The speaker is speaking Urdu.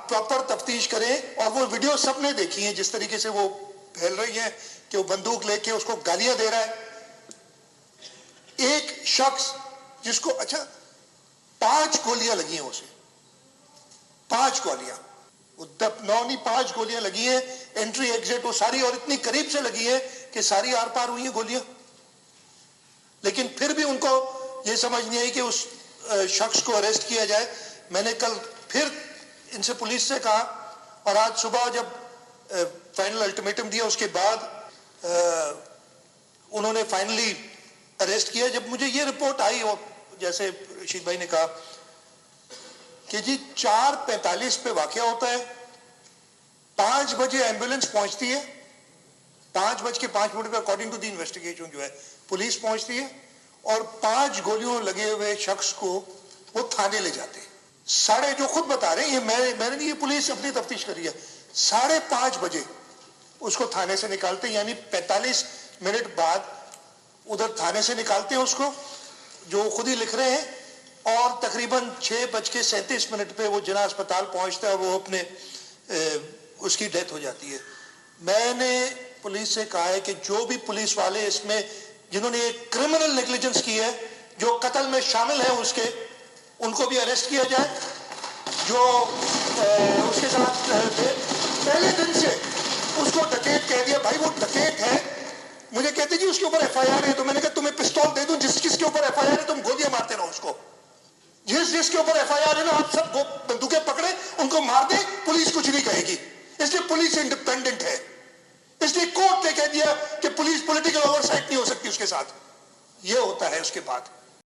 پراپر تفتیش کریں. اور وہ ویڈیو سب نے دیکھی ہیں جس طریقے سے وہ پھیل رہی ہیں کہ وہ بندوق لے کے اس کو گالیاں دے رہا ہے. ایک شخص جس کو 5 گولیاں لگی ہیں اسے, 5 گولیاں, 5 گولیاں لگی ہیں, انٹری ایگزٹ وہ ساری, اور اتنی قریب سے لگی ہیں کہ ساری آر پار ہوئی ہیں گولیاں. لیکن پھر بھی ان کو یہ سمجھ نہیں آئی کہ اس شخص کو اریسٹ کیا جائے. میں نے کل پھر ان سے پولیس سے کہا, اور آج صبح جب فائنل الٹیمیٹم دیا اس کے بعد انہوں نے فائنلی اریسٹ کیا. جب مجھے یہ رپورٹ آئی, اور جیسے رشید بھائی نے کہا کہ جی 4:45 پہ واقعہ ہوتا ہے, 5 بجے ایمبولینس پہنچتی ہے, 5:05 پہ اکارڈنگ ٹو دی انویسٹیگیشن جو ہے پولیس پہنچتی ہے, اور 5 گولیوں لگے ہوئے شخص کو وہ تھانے لے جاتے ہیں. جو خود بتا رہے ہیں, یہ میں نے نہیں, یہ پولیس اپنی تفتیش کری ہے, 5:30 بجے اس کو تھانے سے نکالتے ہیں, یعنی 45 منٹ بعد ادھر تھانے سے نکالتے ہیں اس کو, جو خود ہی لکھ رہے ہیں, اور تقریباً 6:37 پہ وہ جناح اسپتال پہنچتا ہے, اور وہ اپنے اس کی ڈیتھ ہو جاتی ہے. میں نے پولیس سے کہا ہے کہ جو بھی پولیس والے اس میں جنہوں نے ایک کرمنل نیگلیجنس کی ہے, جو قتل میں شامل ہیں اس کے, ان کو بھی اریسٹ کیا جائے. جو اس کے ساتھ پہلے دن سے اس کو ڈکیت کہہ دیا, بھائی وہ ڈکیت ہے. مجھے کہتے جی اس کے اوپر ایف آئی آر ہے, تو میں نے کہا تمہیں پستول دے دوں, جس کے اوپر ایف آئی آر ہے تم گولیاں مارتے رہو اس کو. جس کے اوپر ایف آئی آر ہے نا, آپ سب بندوقیں پکڑے ان کو مار دیں, پولیس کچھ نہیں کہے گی, اس لیے پولیس انڈیپینڈنٹ ہے. اس لیے کورٹ نے کہہ دیا کہ پولیس پولیٹیکل اوور سائٹ نہیں ہو سکتی اس کے ساتھ. یہ ہوتا ہے اس کے بعد.